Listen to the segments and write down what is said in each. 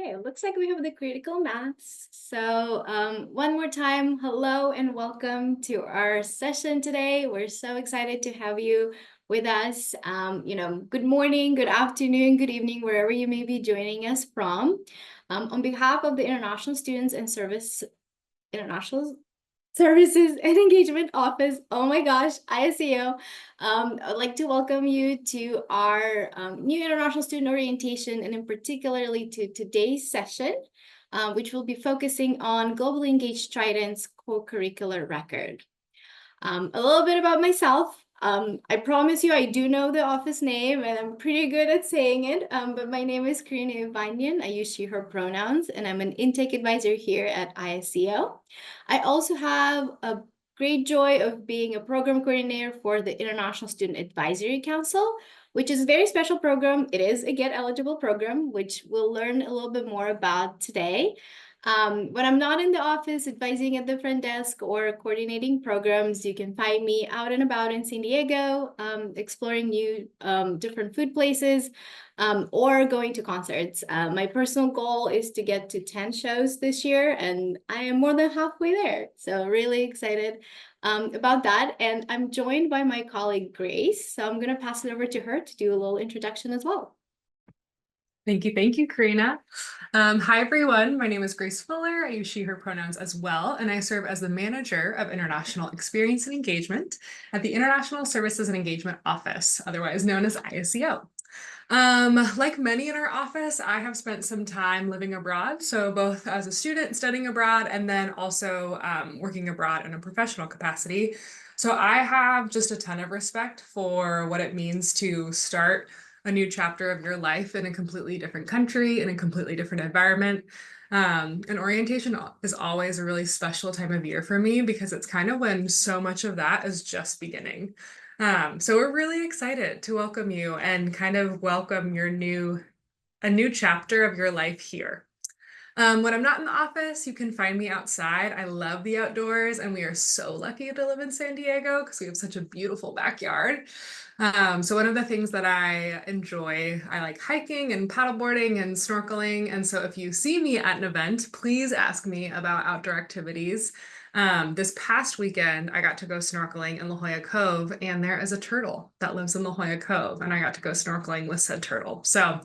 Okay, it looks like we have the critical mass. So one more time, hello and welcome to our session today. We're so excited to have you with us. Good morning, good afternoon, good evening, wherever you may be joining us from. On behalf of the International Services and Engagement Office. Oh my gosh, ISEO. I'd like to welcome you to our new International Student Orientation, and in particularly to today's session, which will be focusing on Globally Engaged Tritons Co-Curricular Record. A little bit about myself. I promise you I do know the office name and I'm pretty good at saying it, but my name is Karina Ivanyan. I use she, her pronouns, and I'm an intake advisor here at ISCO. I also have a great joy of being a program coordinator for the International Student Advisory Council, which is a very special program. It is a GET eligible program, which we'll learn a little bit more about today. When I'm not in the office advising at the front desk or coordinating programs, you can find me out and about in San Diego, exploring new different food places, or going to concerts. My personal goal is to get to 10 shows this year, and I am more than halfway there. So really excited about that. And I'm joined by my colleague, Grace. So I'm going to pass it over to her to do a little introduction as well. Thank you, Karina. Hi, everyone. My name is Grace Fuller. I use she, her pronouns as well, and I serve as the Manager of International Experience and Engagement at the International Services and Engagement Office, otherwise known as ISEO. Like many in our office, I have spent some time living abroad, so both as a student studying abroad and then also working abroad in a professional capacity. So I have just a ton of respect for what it means to start a new chapter of your life in a completely different country, in a completely different environment. And orientation is always a really special time of year for me because it's kind of when so much of that is just beginning. So we're really excited to welcome you and kind of welcome a new chapter of your life here. When I'm not in the office, you can find me outside. I love the outdoors, and we are so lucky to live in San Diego because we have such a beautiful backyard. So one of the things that I enjoy, I like hiking and paddleboarding and snorkeling. And so if you see me at an event, please ask me about outdoor activities. This past weekend, I got to go snorkeling in La Jolla Cove, and there is a turtle that lives in La Jolla Cove, and I got to go snorkeling with said turtle. So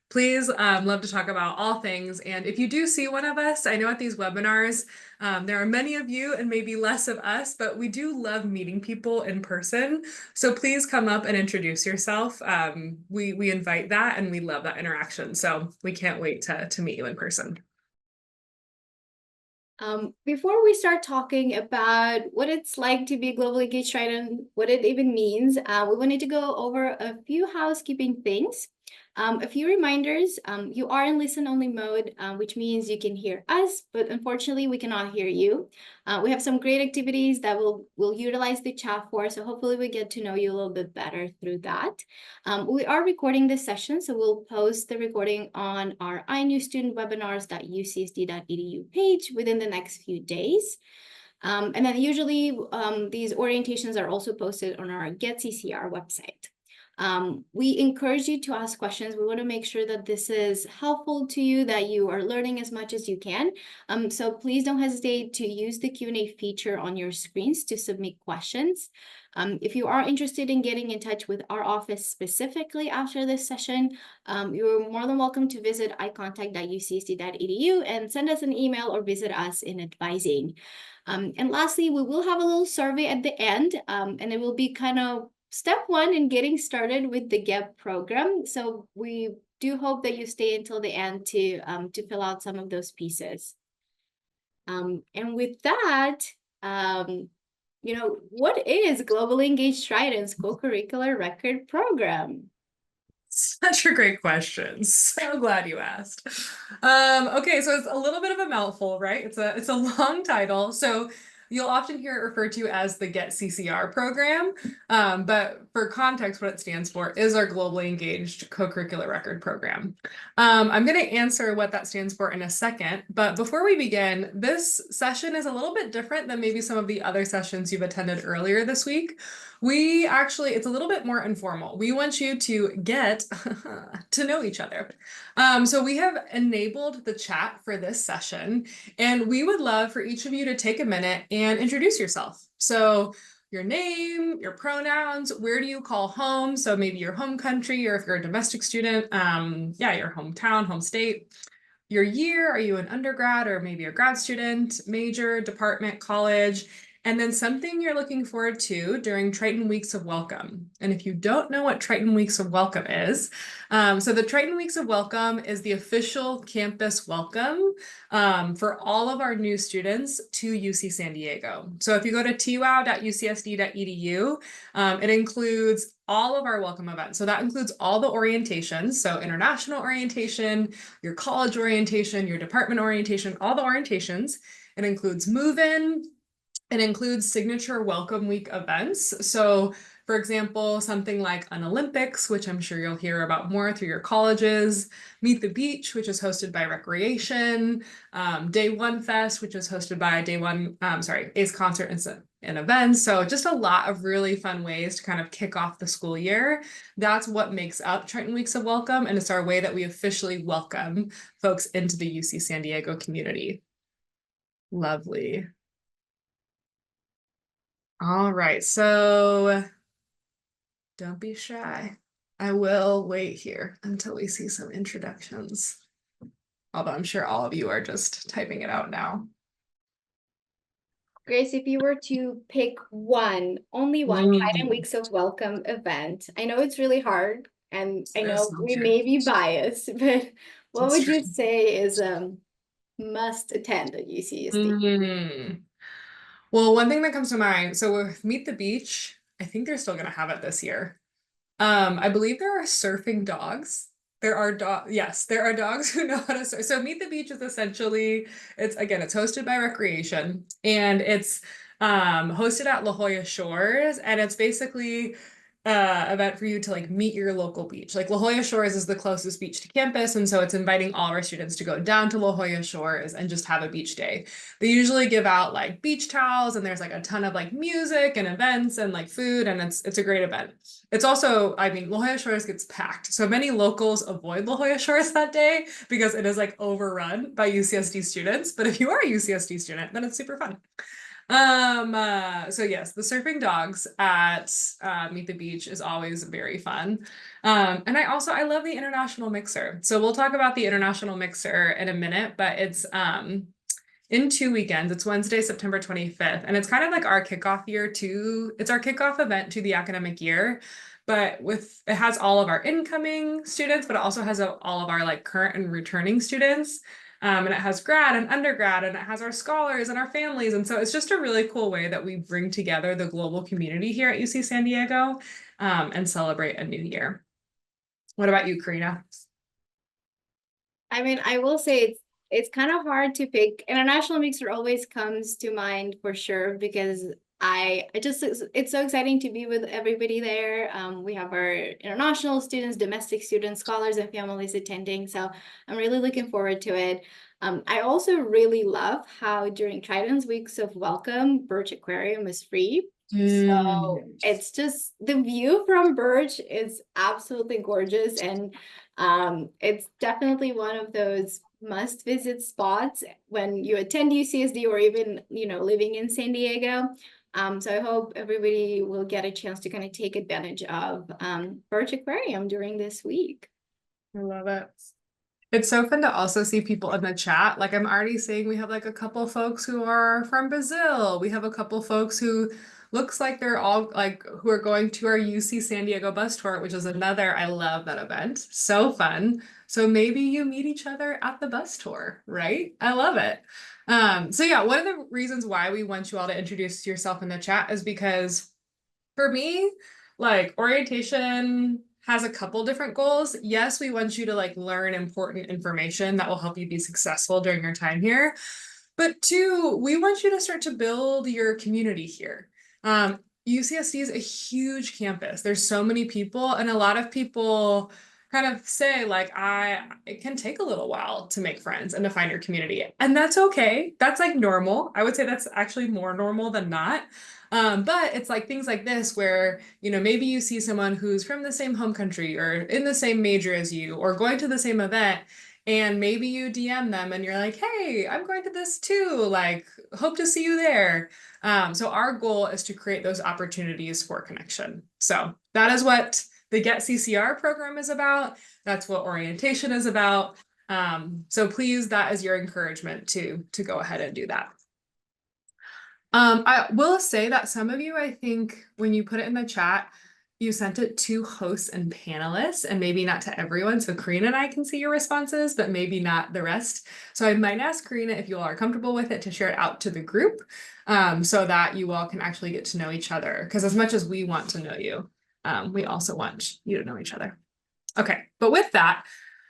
please, love to talk about all things. And if you do see one of us, I know at these webinars, there are many of you and maybe less of us, but we do love meeting people in person. So please come up and introduce yourself. We invite that and we love that interaction. So we can't wait to meet you in person. Before we start talking about what it's like to be a Globally Engaged Triton, what it even means, we wanted to go over a few housekeeping things. A few reminders. You are in listen-only mode, which means you can hear us, but unfortunately we cannot hear you. We have some great activities that we'll utilize the chat for, so hopefully we get to know you a little bit better through that. We are recording this session, so we'll post the recording on our inewstudentwebinars.ucsd.edu page within the next few days. And then usually these orientations are also posted on our GET CCR website. We encourage you to ask questions. We want to make sure that this is helpful to you, that you are learning as much as you can. So please don't hesitate to use the Q&A feature on your screens to submit questions. If you are interested in getting in touch with our office specifically after this session, you're more than welcome to visit icontact.ucsd.edu and send us an email or visit us in advising. And lastly, we will have a little survey at the end, and it will be kind of step one in getting started with the GET program. So we do hope that you stay until the end to fill out some of those pieces. And with that, what is Globally Engaged Tritons Co-Curricular Record Program? Such a great question. So glad you asked. Okay, so it's a little bit of a mouthful, right? It's a long title. So You'll often hear it referred to as the GET CCR program, but for context, what it stands for is our Globally Engaged Co-Curricular Record program. I'm going to answer what that stands for in a second, but before we begin, this session is a little bit different than maybe some of the other sessions you've attended earlier this week. It's a little bit more informal. We want you to get to know each other. So we have enabled the chat for this session, and we would love for each of you to take a minute and introduce yourself. So your name, your pronouns, where do you call home? So maybe your home country, or if you're a domestic student, your hometown, home state. Your year, are you an undergrad or maybe a grad student, major, department, college, and then something you're looking forward to during Triton Weeks of Welcome. And if you don't know what Triton Weeks of Welcome is, so the Triton Weeks of Welcome is the official campus welcome for all of our new students to UC San Diego. So if you go to twow.ucsd.edu, it includes all of our welcome events. So that includes all the orientations, so international orientation, your college orientation, your department orientation, all the orientations. It includes move-in. It includes signature welcome week events. So for example, something like an Olympics, which I'm sure you'll hear about more through your colleges, Meet the Beach, which is hosted by Recreation, Day One Fest, which is hosted by Ace Concert and Events. So just a lot of really fun ways to kind of kick off the school year. That's what makes up Triton Weeks of Welcome, and it's our way that we officially welcome folks into the UC San Diego community. Lovely. All right, so don't be shy. I will wait here until we see some introductions. Although I'm sure all of you are just typing it out now. Grace, if you were to pick only one Triton Weeks of Welcome event, I know it's really hard, and I know we may be biased, but what would you say is must attend at UCSD? Well, one thing that comes to mind, so with Meet the Beach, I think they're still going to have it this year. I believe there are surfing dogs. There are dogs who know how to surf. So Meet the Beach is essentially, it's hosted by Recreation, and it's hosted at La Jolla Shores, and it's basically event for you to like meet your local beach. Like La Jolla Shores is the closest beach to campus, and so it's inviting all of our students to go down to La Jolla Shores and just have a beach day. They usually give out like beach towels, and there's like a ton of like music and events and like food, and it's a great event. It's also, I mean, La Jolla Shores gets packed, so many locals avoid La Jolla Shores that day because it is like overrun by UCSD students. But if you are a UCSD student, then it's super fun. So yes, the surfing dogs at Meet the Beach is always very fun. And I love the international mixer. So we'll talk about the international mixer in a minute, but it's in 2 weekends. It's Wednesday, September 25th, and it's kind of like our kickoff it's our kickoff event to the academic year. But it has all of our incoming students, but it also has all of our like current and returning students. And it has grad and undergrad, and it has our scholars and our families. And so it's just a really cool way that we bring together the global community here at UC San Diego and celebrate a new year. What about you, Karina? I mean, I will say it's kind of hard to pick. International mixer always comes to mind for sure, because it's so exciting to be with everybody there. We have our international students, domestic students, scholars, and families attending. So I'm really looking forward to it. I also really love how during Triton's Weeks of Welcome, Birch Aquarium is free. So it's just the view from Birch is absolutely gorgeous, and it's definitely one of those must visit spots when you attend UCSD or even living in San Diego. So I hope everybody will get a chance to kind of take advantage of Birch Aquarium during this week. I love it. It's so fun to also see people in the chat. Like I'm already seeing we have like a couple folks who are from Brazil. We have a couple folks who looks like they're all like who are going to our UC San Diego bus tour, which is I love that event. So fun. So maybe you meet each other at the bus tour, right? I love it. So yeah, one of the reasons why we want you all to introduce yourself in the chat is because for me, like orientation has a couple different goals. Yes, we want you to like learn important information that will help you be successful during your time here. But two, we want you to start to build your community here. UCSD is a huge campus. There's so many people, and a lot of people kind of say like, it can take a little while to make friends and to find your community. And that's okay. That's like normal. I would say that's actually more normal than not. But it's like things like this where, maybe you see someone who's from the same home country or in the same major as you or going to the same event. And maybe you DM them and you're like, hey, I'm going to this too. Like, hope to see you there. So our goal is to create those opportunities for connection. So that is what the GET CCR program is about. That's what orientation is about. So please, that is your encouragement to go ahead and do that. I will say that some of you, I think, when you put it in the chat, you sent it to hosts and panelists and maybe not to everyone. So Karina and I can see your responses, but maybe not the rest. So I might ask Karina if you all are comfortable with it to share it out to the group so that you all can actually get to know each other. Because as much as we want to know you, we also want you to know each other. Okay, but with that,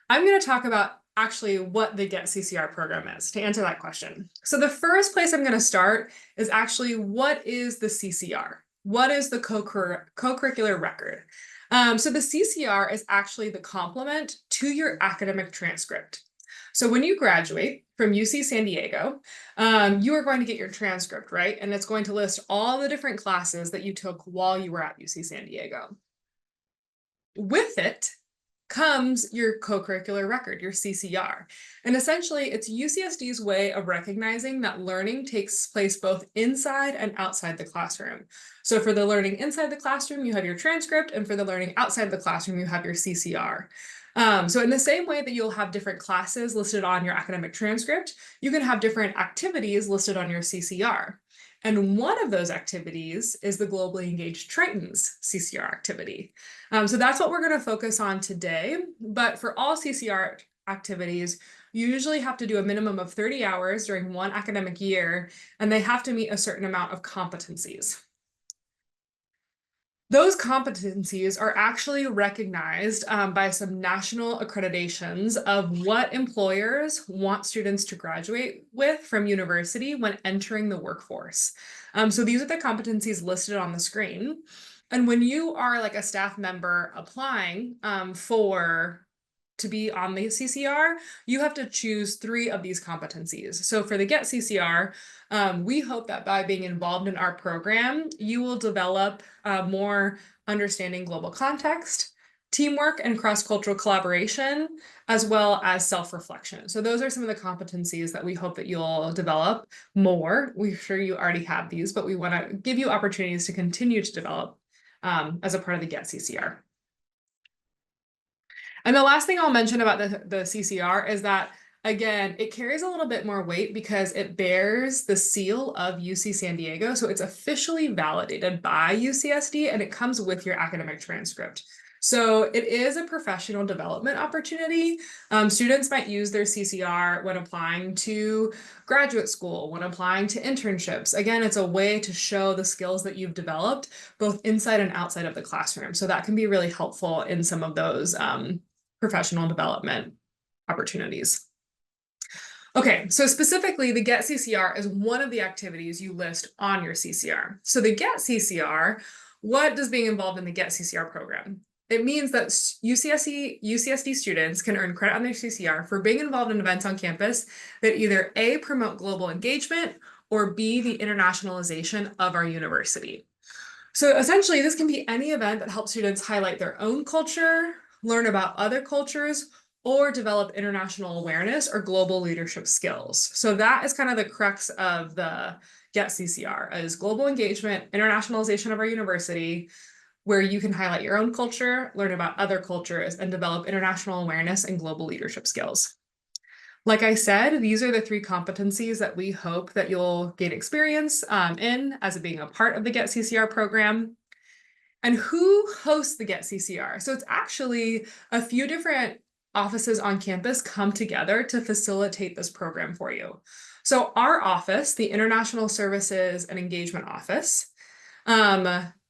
I'm going to talk about actually what the GET CCR program is to answer that question. So the first place I'm going to start is actually what is the CCR? What is the Co-Curricular Record? So the CCR is actually the complement to your academic transcript. So when you graduate from UC San Diego, you are going to get your transcript, right? And it's going to list all the different classes that you took while you were at UC San Diego. With it comes your co-curricular record, your CCR. And essentially, it's UCSD's way of recognizing that learning takes place both inside and outside the classroom. So for the learning inside the classroom, you have your transcript, and for the learning outside the classroom, you have your CCR. So in the same way that you'll have different classes listed on your academic transcript, you can have different activities listed on your CCR. And one of those activities is the Globally Engaged Tritons CCR activity. So that's what we're going to focus on today. But for all CCR activities, you usually have to do a minimum of 30 hours during one academic year, and they have to meet a certain amount of competencies. Those competencies are actually recognized by some national accreditations of what employers want students to graduate with from university when entering the workforce. So these are the competencies listed on the screen. And when you are like a staff member applying to be on the CCR, you have to choose 3 of these competencies. So for the GET CCR, we hope that by being involved in our program, you will develop more understanding global context, teamwork and cross-cultural collaboration, as well as self-reflection. So those are some of the competencies that we hope that you'll develop more. We're sure you already have these, but we want to give you opportunities to continue to develop as a part of the GET CCR. And the last thing I'll mention about the CCR is that, again, it carries a little bit more weight because it bears the seal of UC San Diego. So it's officially validated by UCSD and it comes with your academic transcript. So it is a professional development opportunity. Students might use their CCR when applying to graduate school, when applying to internships. Again, it's a way to show the skills that you've developed both inside and outside of the classroom. So that can be really helpful in some of those professional development opportunities. Okay, so specifically the GET CCR is one of the activities you list on your CCR. So the GET CCR, what does being involved in the GET CCR program? It means that UCSD students can earn credit on their CCR for being involved in events on campus that either A, promote global engagement, or B, the internationalization of our university. So essentially, this can be any event that helps students highlight their own culture, learn about other cultures, or develop international awareness or global leadership skills. So that is kind of the crux of the GET CCR, is global engagement, internationalization of our university, where you can highlight your own culture, learn about other cultures, and develop international awareness and global leadership skills. Like I said, these are the 3 competencies that we hope that you'll gain experience in as being a part of the GET CCR program. And who hosts the GET CCR? So it's actually a few different offices on campus come together to facilitate this program for you. So our office, the International Services and Engagement Office,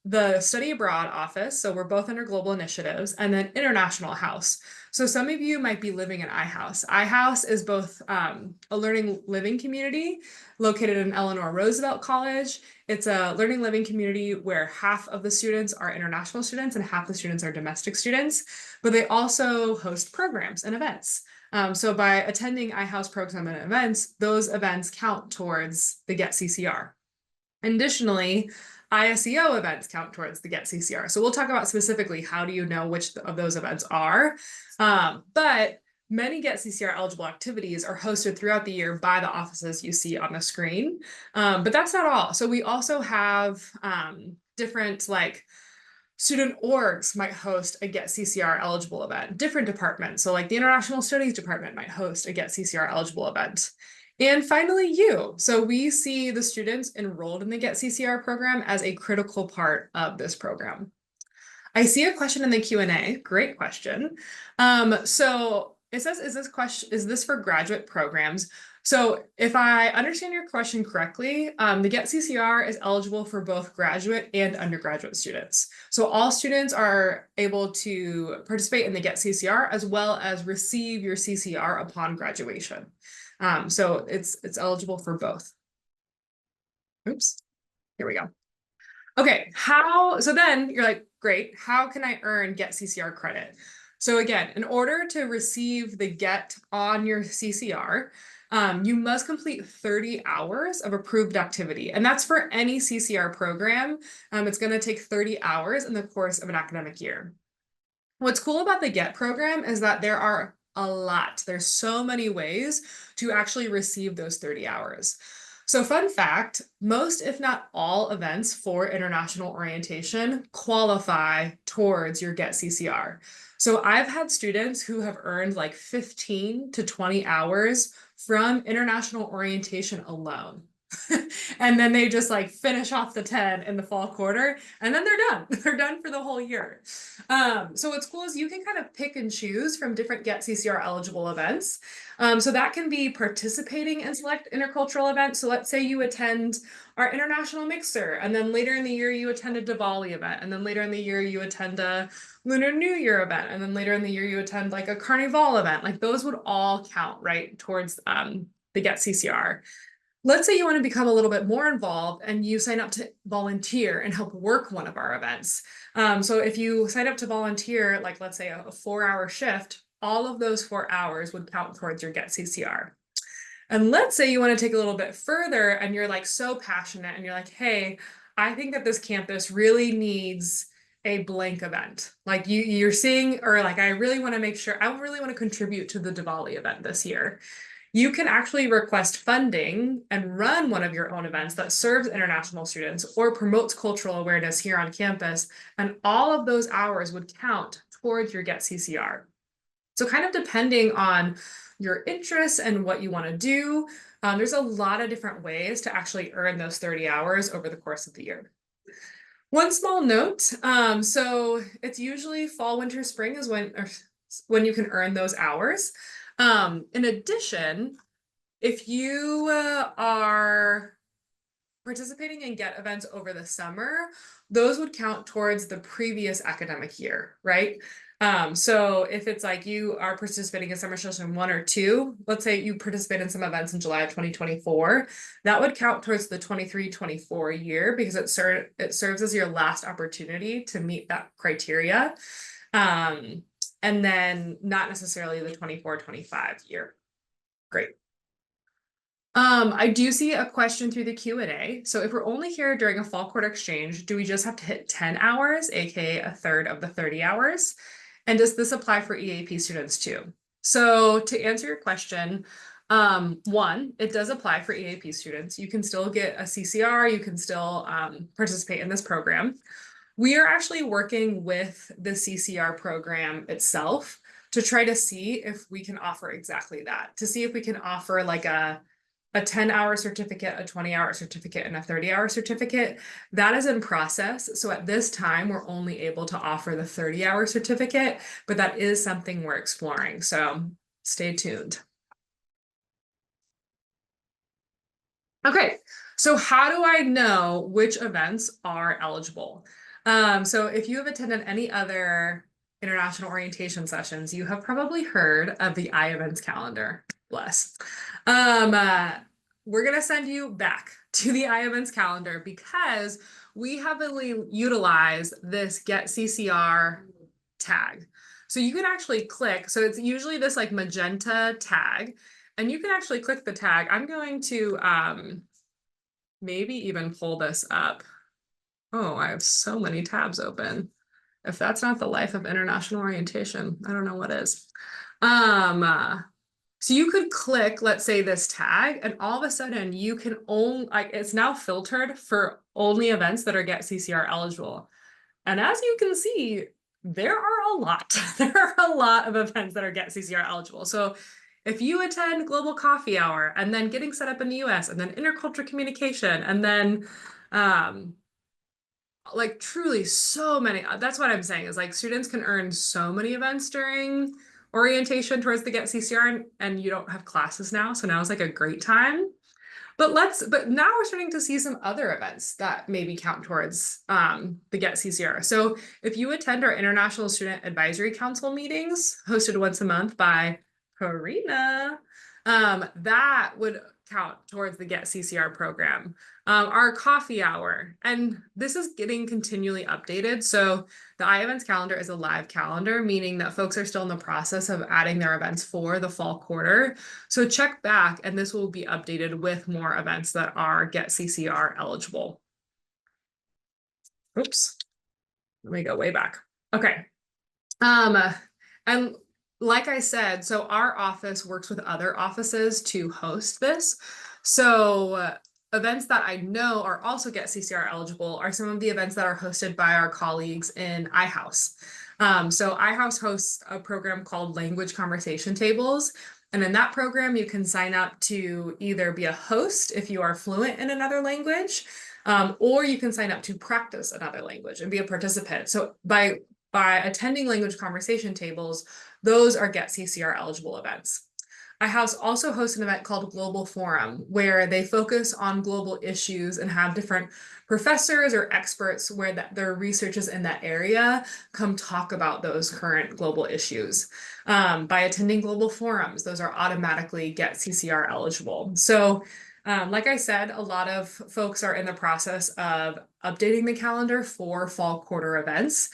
the study abroad office. So we're both under global initiatives, and then international house. So some of you might be living in iHouse. iHouse is both a learning living community located in Eleanor Roosevelt College. It's a learning living community where half of the students are international students and half the students are domestic students, but they also host programs and events. So by attending iHouse programs and events, those events count towards the GET CCR. Additionally, ISEO events count towards the GET CCR. So we'll talk about specifically how do you know which of those events are. But many GET CCR eligible activities are hosted throughout the year by the offices you see on the screen. But that's not all. So we also have different like student orgs might host a GET CCR eligible event. Different departments. So like the International Studies Department might host a GET CCR eligible event. And finally, you. So we see the students enrolled in the GET CCR program as a critical part of this program. I see a question in the Q&A. Great question. So it says, is this for graduate programs? So if I understand your question correctly, the GET CCR is eligible for both graduate and undergraduate students. So all students are able to participate in the GET CCR as well as receive your CCR upon graduation. So it's eligible for both. Oops, here we go. Okay, so then you're like, great, how can I earn GET CCR credit? So again, in order to receive the GET on your CCR, you must complete 30 hours of approved activity. And that's for any CCR program. It's going to take 30 hours in the course of an academic year. What's cool about the GET program is that there are a lot. There's so many ways to actually receive those 30 hours. So fun fact, most if not all events for international orientation qualify towards your GET CCR. So I've had students who have earned like 15 to 20 hours from international orientation alone. And then they just like finish off the 10 in the fall quarter, and then they're done. They're done for the whole year. So what's cool is you can kind of pick and choose from different GET CCR eligible events. So that can be participating in select intercultural events. So let's say you attend our international mixer, and then later in the year you attend a Diwali event, and then later in the year you attend a Lunar New Year event, and then later in the year you attend like a Carnival event. Like those would all count, right, towards the GET CCR. Let's say you want to become a little bit more involved and you sign up to volunteer and help work one of our events. So if you sign up to volunteer, like let's say a 4-hour shift, all of those 4 hours would count towards your GET CCR. And let's say you want to take a little bit further and you're like so passionate and you're like, hey, I think that this campus really needs a blank event. Like you're seeing, or like, I really want to make sure, I really want to contribute to the Diwali event this year. You can actually request funding and run one of your own events that serves international students or promotes cultural awareness here on campus, and all of those hours would count towards your GET CCR. So kind of depending on your interests and what you want to do, there's a lot of different ways to actually earn those 30 hours over the course of the year. One small note, so it's usually fall, winter, spring is when you can earn those hours. In addition, if you are participating in GET events over the summer, those would count towards the previous academic year, right? So if it's like you are participating in summer session 1 or 2, let's say you participate in some events in July of 2024, that would count towards the 23-24 year because it serves as your last opportunity to meet that criteria. And then not necessarily the 24-25 year. Great. I do see a question through the Q&A. So if we're only here during a fall quarter exchange, do we just have to hit 10 hours, aka a third of the 30 hours? And does this apply for EAP students too? So to answer your question, one, it does apply for EAP students. You can still get a CCR, you can still participate in this program. We are actually working with the CCR program itself to try to see if we can offer exactly that, to see if we can offer like a 10-hour certificate, a 20-hour certificate, and a 30-hour certificate. That is in process. So at this time, we're only able to offer the 30-hour certificate, but that is something we're exploring. So stay tuned. Okay, so how do I know which events are eligible? So if you have attended any other international orientation sessions, you have probably heard of the I-events calendar. Bless. Um, uh, we're gonna send you back to the I-events calendar because we heavily utilize this Get CCR tag. So you can actually click, so it's usually this like magenta tag, and you can actually click the tag. I'm going to maybe even pull this up. Oh, I have so many tabs open. If that's not the life of international orientation, I don't know what is. Um, uh, so you could click, let's say, this tag, and all of a sudden you can only, like, it's now filtered for only events that are Get CCR eligible. And as you can see, there are a lot. There are a lot of events that are Get CCR eligible. So if you attend Global Coffee Hour and then getting set up in the US and then intercultural communication and then like truly so many, that's what I'm saying is like students can earn so many events during orientation towards the Get CCR and you don't have classes now. So now is like a great time. But now we're starting to see some other events that maybe count towards the Get CCR. So if you attend our International Student Advisory Council meetings hosted once a month by Karina, that would count towards the Get CCR program. Our coffee hour, and this is getting continually updated. So the I-events calendar is a live calendar, meaning that folks are still in the process of adding their events for the fall quarter. So check back, and this will be updated with more events that are Get CCR eligible. Oops, let me go way back. Okay. And like I said, so our office works with other offices to host this. So events that I know are also Get CCR eligible are some of the events that are hosted by our colleagues in iHouse. So iHouse hosts a program called Language Conversation Tables. And in that program, you can sign up to either be a host if you are fluent in another language, or you can sign up to practice another language and be a participant. So by attending language conversation tables, those are Get CCR eligible events. iHouse also hosts an event called Global Forum, where they focus on global issues and have different professors or experts where their researchers in that area come talk about those current global issues. By attending global forums, those are automatically Get CCR eligible. So like I said, a lot of folks are in the process of updating the calendar for fall quarter events.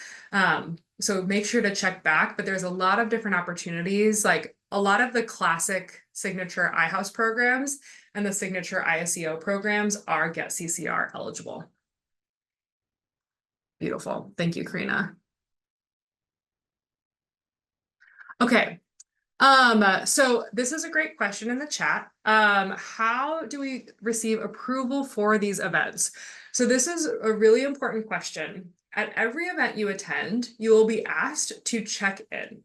So make sure to check back, but there's a lot of different opportunities, like a lot of the classic signature iHouse programs and the signature ISEO programs are Get CCR eligible. Beautiful. Thank you, Karina. Okay. So this is a great question in the chat. How do we receive approval for these events? So this is a really important question. At every event you attend, you will be asked to check in,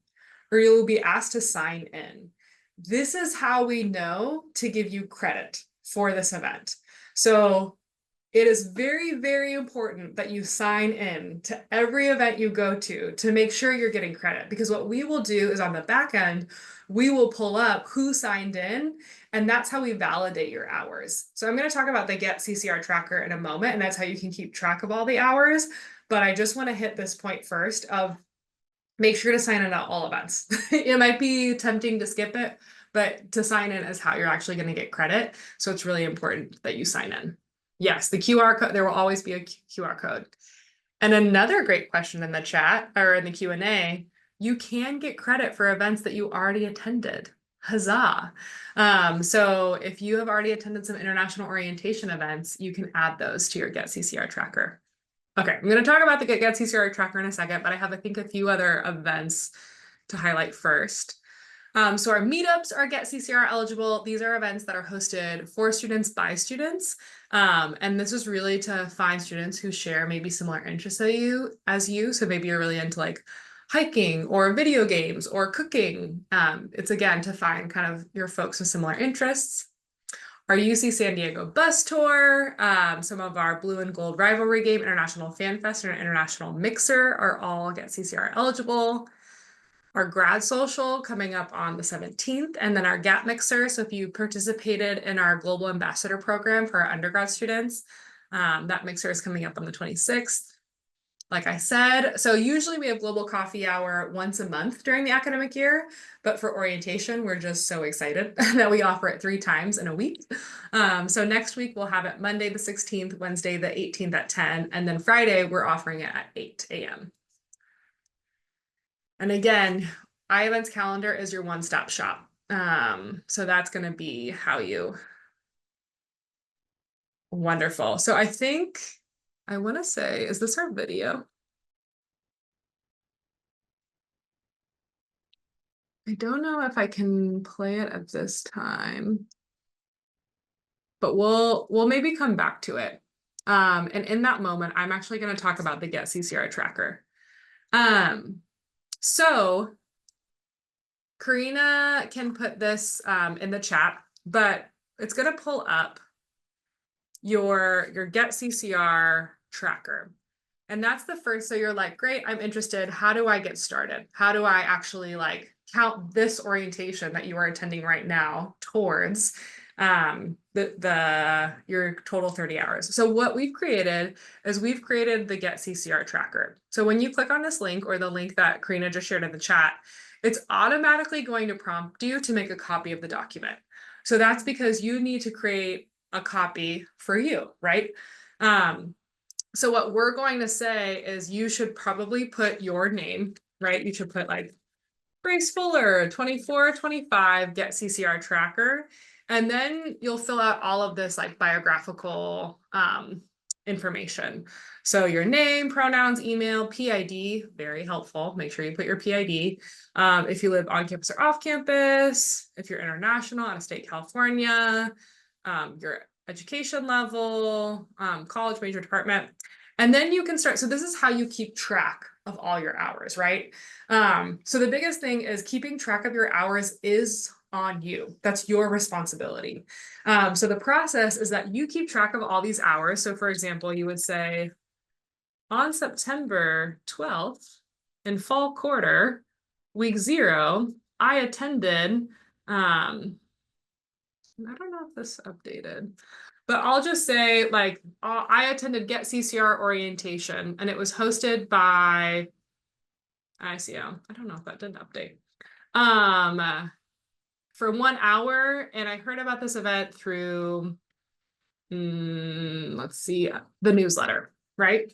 or you will be asked to sign in. This is how we know to give you credit for this event. So it is very, very important that you sign in to every event you go to make sure you're getting credit. Because what we will do is on the back end, we will pull up who signed in, and that's how we validate your hours. So I'm going to talk about the Get CCR tracker in a moment, and that's how you can keep track of all the hours. But I just want to hit this point first of make sure to sign in at all events. It might be tempting to skip it, but to sign in is how you're actually going to get credit. So it's really important that you sign in. Yes, the QR code, there will always be a QR code. And another great question in the chat or in the Q&A, you can get credit for events that you already attended. Huzzah. So if you have already attended some international orientation events, you can add those to your Get CCR tracker. Okay, I'm going to talk about the Get CCR tracker in a second, but I have, I think, a few other events to highlight first. So our meetups are Get CCR eligible. These are events that are hosted for students by students. And this is really to find students who share maybe similar interests as you. So maybe you're really into like hiking or video games or cooking. It's again to find kind of your folks with similar interests. Our UC San Diego bus tour, some of our blue and gold rivalry game, International Fan Fest, and International Mixer are all Get CCR eligible. Our grad social coming up on the 17th, and then our Gap Mixer. So if you participated in our Global Ambassador program for our undergrad students, that mixer is coming up on the 26th. like I said. So usually we have Global Coffee Hour once a month during the academic year, but for orientation, we're just so excited that we offer it 3 times in a week. So next week we'll have it Monday the 16th, Wednesday the 18th at 10, and then Friday we're offering it at 8 a.m. And again, iEvents calendar is your one-stop shop. So that's going to be how you. Wonderful. So I think I want to say, is this our video? I don't know if I can play it at this time, but we'll maybe come back to it. And in that moment, I'm actually going to talk about the GET CCR tracker. So Karina can put this in the chat, but it's going to pull up your GET CCR tracker. And that's the first, so you're like, great, I'm interested. How do I get started? How do I actually like count this orientation that you are attending right now towards your total 30 hours? So what we've created is we've created the GET CCR tracker. So when you click on this link or the link that Karina just shared in the chat, it's automatically going to prompt you to make a copy of the document. So that's because you need to create a copy for you, right? So what we're going to say is you should probably put your name, right? You should put like Grace Fuller, 2425, GET CCR tracker. And then you'll fill out all of this like biographical information. So your name, pronouns, email, PID, very helpful. Make sure you put your PID. If you live on campus or off campus, if you're international, out of state California, your education level, college, major, department. And then you can start. So this is how you keep track of all your hours, right? So the biggest thing is keeping track of your hours is on you. That's your responsibility. So the process is that you keep track of all these hours. So for example, you would say on September 12th in fall quarter, week 0, I attended, I don't know if this updated, but I'll just say like I attended GET CCR Orientation and it was hosted by ICO. I don't know if that didn't update. For 1 hour, and I heard about this event through, let's see, the newsletter, right?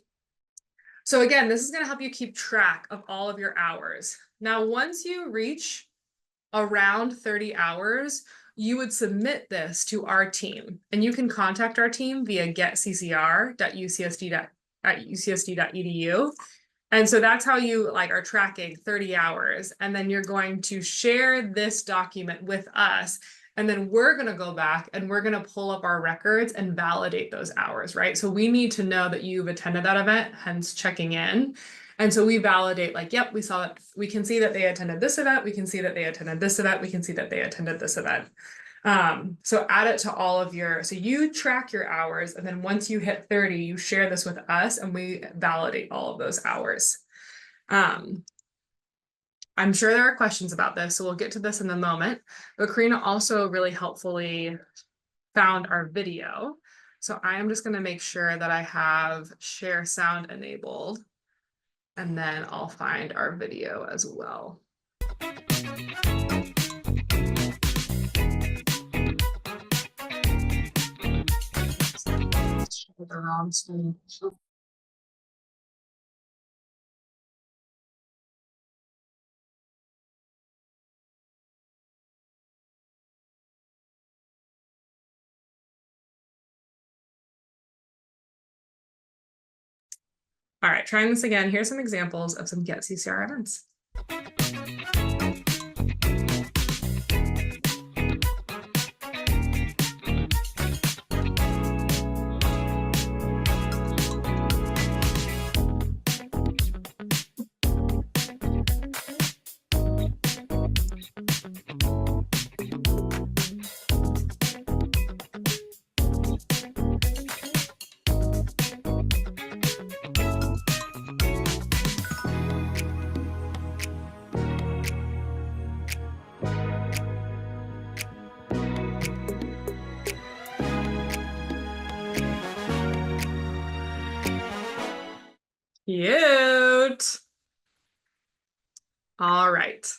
So again, this is going to help you keep track of all of your hours. Now, once you reach around 30 hours, you would submit this to our team, and you can contact our team via getccr.ucsd.edu. And so that's how you like are tracking 30 hours. And then you're going to share this document with us. And then we're going to go back and we're going to pull up our records and validate those hours, right? So we need to know that you've attended that event, hence checking in. And so we validate like, yep, we saw it. We can see that they attended this event. We can see that they attended this event. We can see that they attended this event. So add it to all of your, so you track your hours, and then once you hit 30, you share this with us and we validate all of those hours. I'm sure there are questions about this, so we'll get to this in a moment, but Karina also really helpfully found our video. So I am just going to make sure that I have share sound enabled, and then I'll find our video as well. The wrong screen. All right, trying this again. Here's some examples of some GET CCR events. Cute. All right.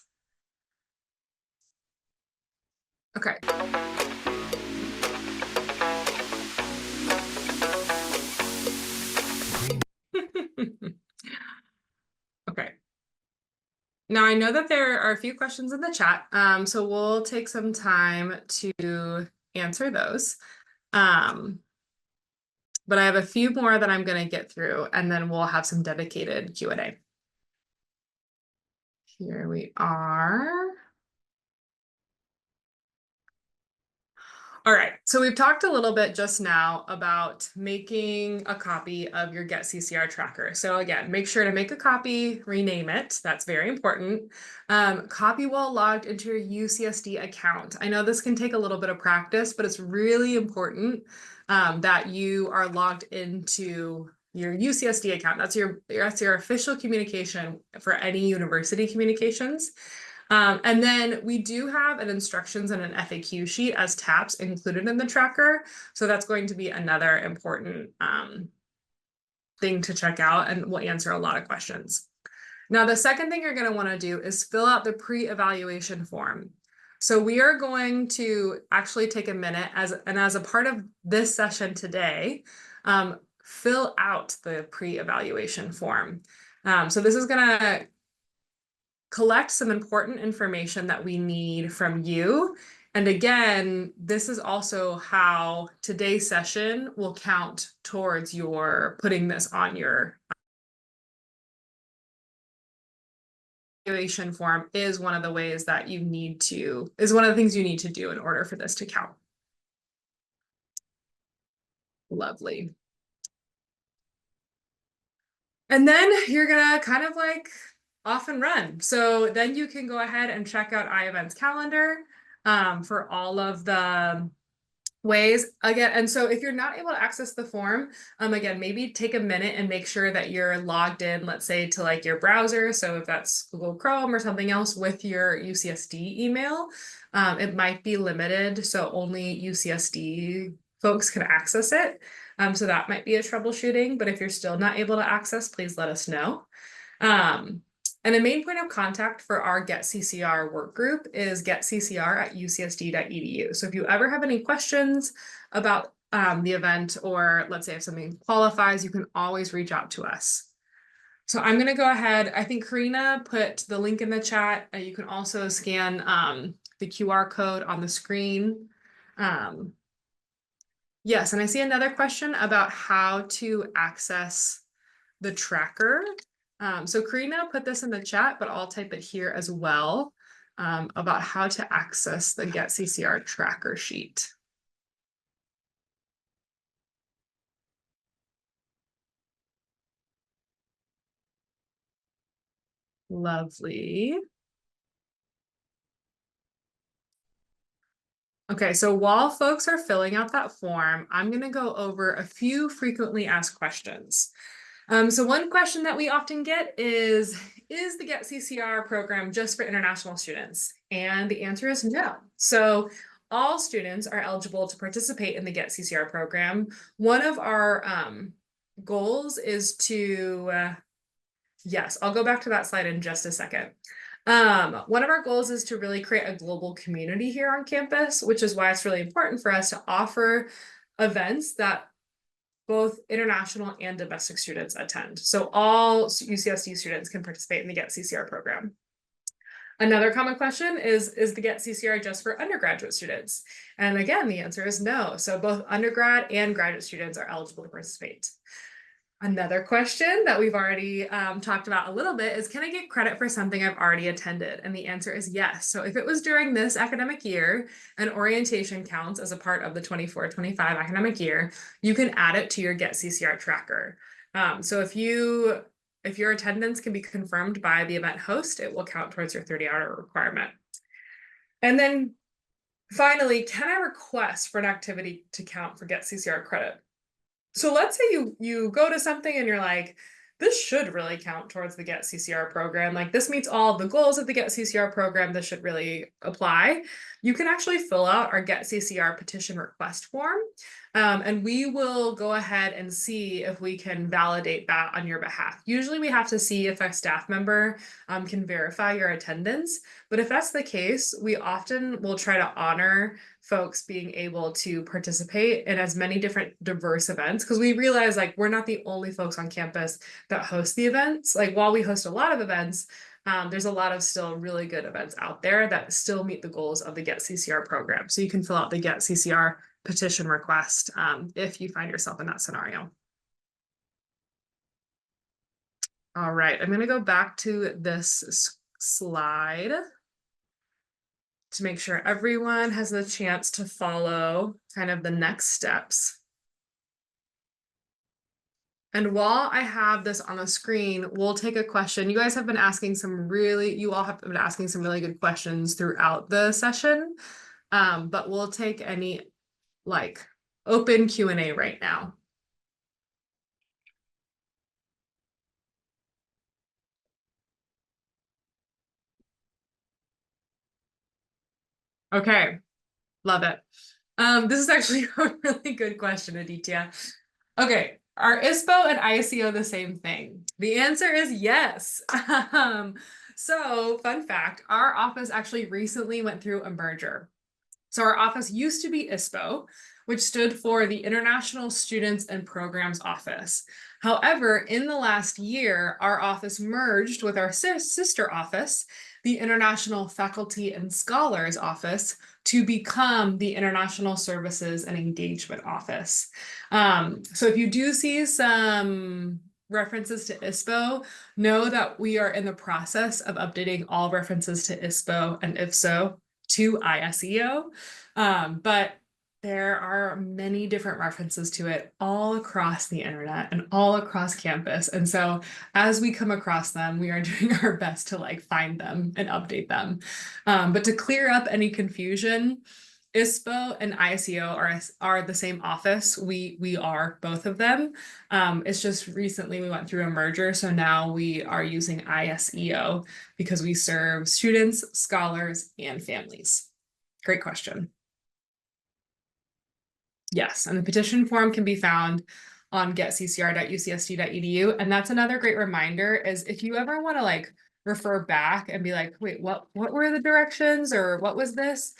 Okay. Okay. Now I know that there are a few questions in the chat, so we'll take some time to answer those. But I have a few more that I'm going to get through, and then we'll have some dedicated Q&A. Here we are. All right, so we've talked a little bit just now about making a copy of your Get CCR tracker. So again, make sure to make a copy, rename it. That's very important. Copy while logged into your UCSD account. I know this can take a little bit of practice, but it's really important that you are logged into your UCSD account. That's your official communication for any university communications. And then we do have an instructions and an FAQ sheet as tabs included in the tracker. So that's going to be another important thing to check out, and will answer a lot of questions. Now, the second thing you're going to want to do is fill out the pre-evaluation form. So we are going to actually take a minute as a part of this session today, fill out the pre-evaluation form. So this is going to collect some important information that we need from you. And again, this is also how today's session will count towards your putting this on your evaluation form. Is one of the ways that you need to, is one of the things you need to do in order for this to count. Lovely. And then you're gonna kind of like off and run. So then you can go ahead and check out iEvents calendar for all of the ways again. And so if you're not able to access the form, again, maybe take a minute and make sure that you're logged in, let's say to like your browser. So if that's Google Chrome or something else with your UCSD email, it might be limited. So only UCSD folks can access it. So that might be a troubleshooting, but if you're still not able to access, please let us know. And a main point of contact for our Get CCR work group is getccr@ucsd.edu. So if you ever have any questions about the event, or let's say if something qualifies, you can always reach out to us. So I'm going to go ahead. I think Karina put the link in the chat. You can also scan the QR code on the screen. Yes, and I see another question about how to access the tracker. So Karina put this in the chat, but I'll type it here as well, about how to access the Get CCR tracker sheet. Lovely. Okay, so while folks are filling out that form, I'm going to go over a few frequently asked questions. So one question that we often get is the Get CCR program just for international students? And the answer is no. So all students are eligible to participate in the Get CCR program. One of our goals is to, yes, I'll go back to that slide in just a second. One of our goals is to really create a global community here on campus, which is why it's really important for us to offer events that both international and domestic students attend. So all UCSD students can participate in the Get CCR program. Another common question is the Get CCR just for undergraduate students? And again, the answer is no. So both undergrad and graduate students are eligible to participate. Another question that we've already talked about a little bit is, can I get credit for something I've already attended? And the answer is yes. So if it was during this academic year and orientation counts as a part of the 24-25 academic year, you can add it to your Get CCR tracker. So if your attendance can be confirmed by the event host, it will count towards your 30-hour requirement. And then finally, can I request for an activity to count for Get CCR credit? So let's say you go to something and you're like, this should really count towards the GET CCR program. Like this meets all the goals of the GET CCR program. This should really apply. You can actually fill out our GET CCR petition request form. And we will go ahead and see if we can validate that on your behalf. Usually we have to see if a staff member can verify your attendance. But if that's the case, we often will try to honor folks being able to participate in as many different diverse events, because we realize like we're not the only folks on campus that host the events. Like while we host a lot of events, there's a lot of still really good events out there that still meet the goals of the GET CCR program. So you can fill out the GET CCR petition request if you find yourself in that scenario. All right, I'm going to go back to this slide to make sure everyone has the chance to follow kind of the next steps. And while I have this on the screen, we'll take a question. You guys have been asking you all have been asking some really good questions throughout the session, but we'll take any like open Q&A right now. Okay, love it. This is actually a really good question, Aditya. Okay, are ISPO and ISEO the same thing? The answer is yes. So fun fact, our office actually recently went through a merger. So our office used to be ISPO, which stood for the International Students and Programs Office. However, in the last year, our office merged with our sister office, the International Faculty and Scholars Office, to become the International Services and Engagement Office. So if you do see some references to ISPO, know that we are in the process of updating all references to ISPO and IFSO to ISEO. But there are many different references to it all across the internet and all across campus. And so as we come across them, we are doing our best to like find them and update them. But to clear up any confusion, ISPO and ISEO are the same office. We are both of them. It's just recently we went through a merger, so now we are using ISEO because we serve students, scholars, and families. Great question. Yes, and the petition form can be found on getccr.ucsd.edu. And that's another great reminder is if you ever want to like refer back and be like, wait, what were the directions or what was this?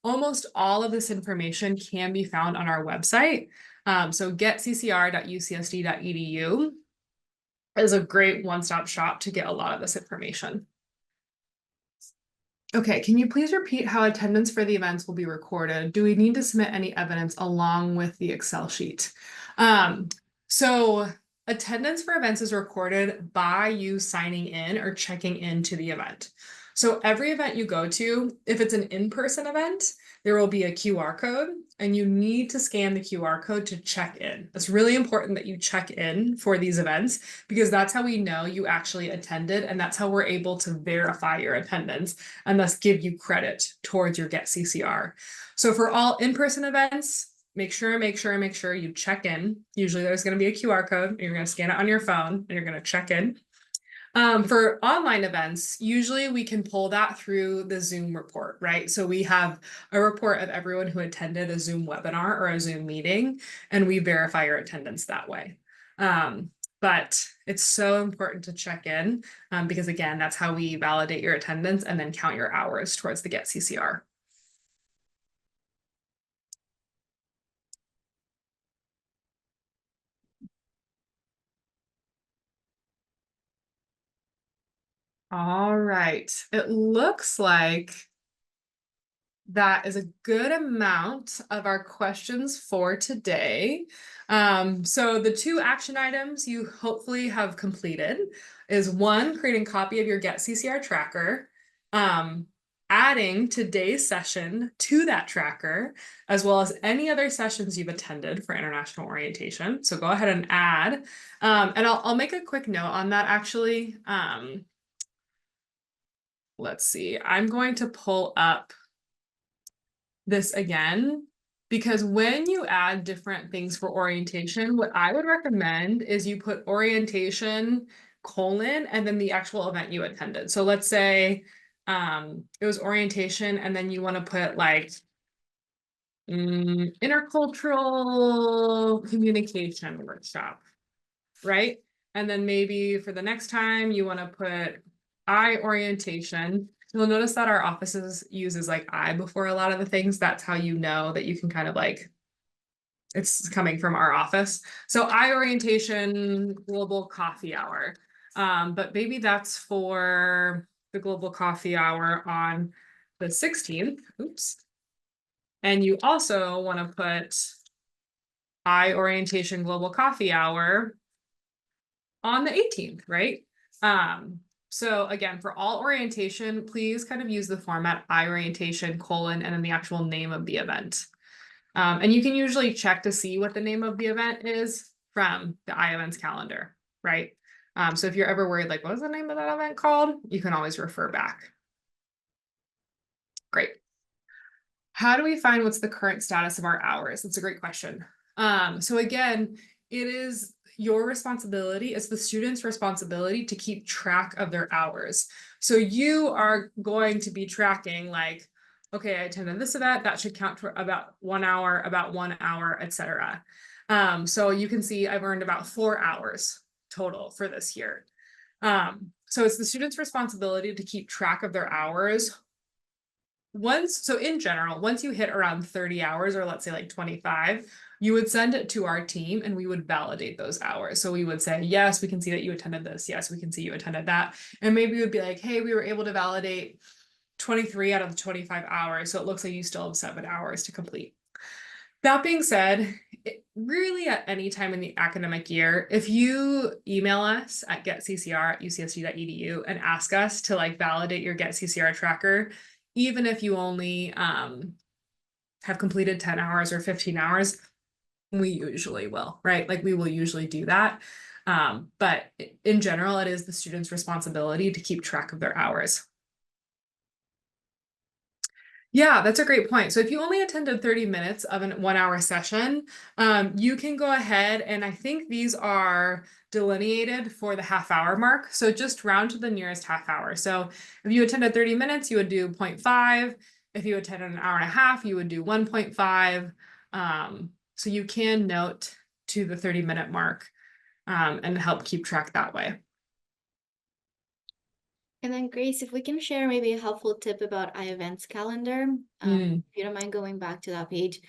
Almost all of this information can be found on our website. So getccr.ucsd.edu is a great one-stop shop to get a lot of this information. Okay, can you please repeat how attendance for the events will be recorded? Do we need to submit any evidence along with the Excel sheet? So attendance for events is recorded by you signing in or checking into the event. So every event you go to, if it's an in-person event, there will be a QR code and you need to scan the QR code to check in. It's really important that you check in for these events because that's how we know you actually attended and that's how we're able to verify your attendance and thus give you credit towards your GET CCR. So for all in-person events, make sure you check in. Usually there's going to be a QR code and you're going to scan it on your phone and you're going to check in. For online events, usually we can pull that through the Zoom report, right? So we have a report of everyone who attended a Zoom webinar or a Zoom meeting, and we verify your attendance that way. But it's so important to check in because again, that's how we validate your attendance and then count your hours towards the GET CCR. All right, it looks like that is a good amount of our questions for today. So the 2 action items you hopefully have completed is 1, creating a copy of your GET CCR tracker, adding today's session to that tracker, as well as any other sessions you've attended for international orientation. So go ahead and add, and I'll make a quick note on that actually. Let's see, I'm going to pull up this again because when you add different things for orientation, what I would recommend is you put orientation colon and then the actual event you attended. So let's say it was orientation and then you want to put like intercultural communication workshop, right? And then maybe for the next time you want to put I orientation. You'll notice that our offices uses like I before a lot of the things. That's how you know that you can kind of like, it's coming from our office. So I orientation global coffee hour. But maybe that's for the global coffee hour on the 16th. Oops. And you also want to put I orientation global coffee hour on the 18th, right? So again, for all orientation, please kind of use the format I orientation colon and then the actual name of the event. And you can usually check to see what the name of the event is from the I events calendar, right? So if you're ever worried, like, what is the name of that event called? You can always refer back. Great. How do we find what's the current status of our hours? That's a great question. So again, it is your responsibility, it's the student's responsibility to keep track of their hours. So you are going to be tracking like, okay, I attended this event, that should count for about 1 hour, etc. So you can see I've earned about 4 hours total for this year. So it's the student's responsibility to keep track of their hours. So in general, once you hit around 30 hours, or let's say like 25, you would send it to our team and we would validate those hours. So we would say, yes, we can see that you attended this. Yes, we can see you attended that. And maybe we would be like, hey, we were able to validate 23 out of the 25 hours. So it looks like you still have 7 hours to complete. That being said, really at any time in the academic year, if you email us at getccr@ucsd.edu and ask us to like validate your Get CCR tracker, even if you only have completed 10 hours or 15 hours, we usually will, right? Like we will usually do that. But in general, it is the student's responsibility to keep track of their hours. Yeah, that's a great point. So if you only attended 30 minutes of a 1 hour session, you can go ahead and I think these are delineated for the half hour mark. So just round to the nearest half hour. So if you attended 30 minutes, you would do 0.5. If you attended an hour and a half, you would do 1.5. So you can note to the 30-minute mark and help keep track that way. And then Grace, if we can share maybe a helpful tip about iEvents calendar, if you don't mind going back to that page.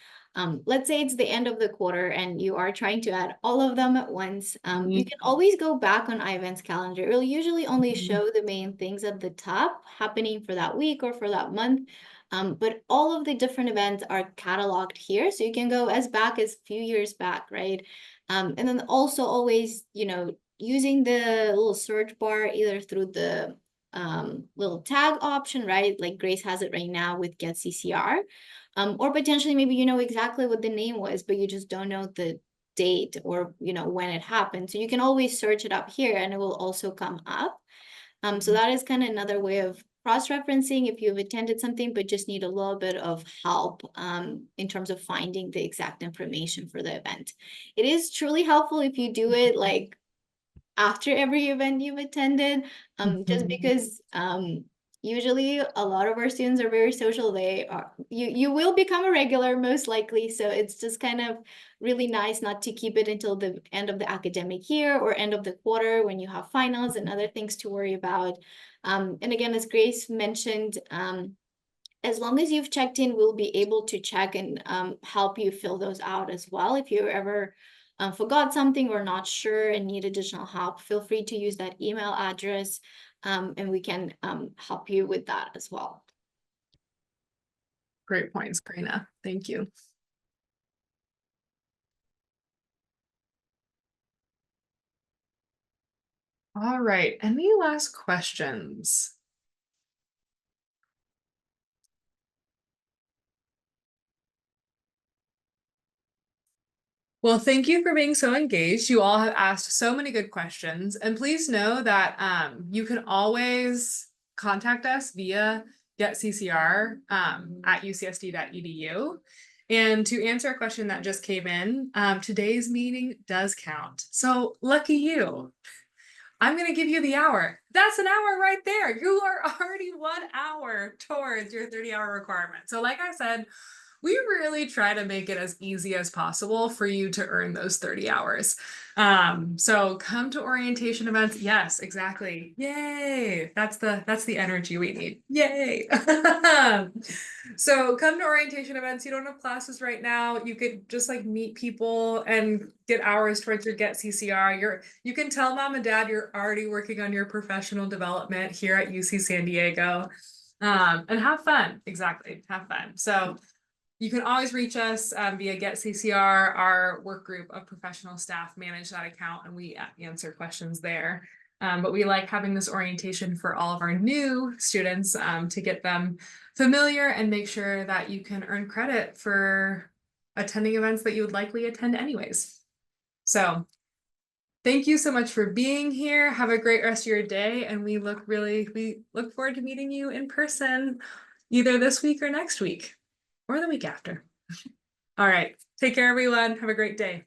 Let's say it's the end of the quarter and you are trying to add all of them at once. You can always go back on iEvents calendar. It will usually only show the main things at the top happening for that week or for that month. But all of the different events are cataloged here. So you can go as back as a few years back, right? And then also always, using the little search bar either through the little tag option, right? Like Grace has it right now with Get CCR. Or potentially maybe you know exactly what the name was, but you just don't know the date or when it happened. So you can always search it up here and it will also come up. So that is kind of another way of cross-referencing if you've attended something, but just need a little bit of help in terms of finding the exact information for the event. It is truly helpful if you do it like after every event you've attended, just because usually a lot of our students are very social. You will become a regular most likely. So it's just kind of really nice not to keep it until the end of the academic year or end of the quarter when you have finals and other things to worry about. And again, as Grace mentioned, as long as you've checked in, we'll be able to check and help you fill those out as well. If you ever forgot something or not sure and need additional help, feel free to use that email address and we can help you with that as well. Great points, Karina. Thank you. All right, any last questions? Well, thank you for being so engaged. You all have asked so many good questions. And please know that you can always contact us via getccr at ucsd.edu. And to answer a question that just came in, today's meeting does count. So lucky you. I'm going to give you the hour. That's an hour right there. You are already 1 hour towards your 30-hour requirement. So like I said, we really try to make it as easy as possible for you to earn those 30 hours. So come to orientation events. Yes, exactly. Yay. That's the energy we need. Yay. So come to orientation events. You don't have classes right now. You could just like meet people and get hours towards your GET CCR. You can tell mom and dad you're already working on your professional development here at UC San Diego. And have fun. Exactly. Have fun. So you can always reach us via GET CCR. Our work group of professional staff manage that account and we answer questions there. But we like having this orientation for all of our new students to get them familiar and make sure that you can earn credit for attending events that you would likely attend anyways. So thank you so much for being here. Have a great rest of your day. And we look forward to meeting you in person either this week or next week or the week after. All right. Take care, everyone. Have a great day.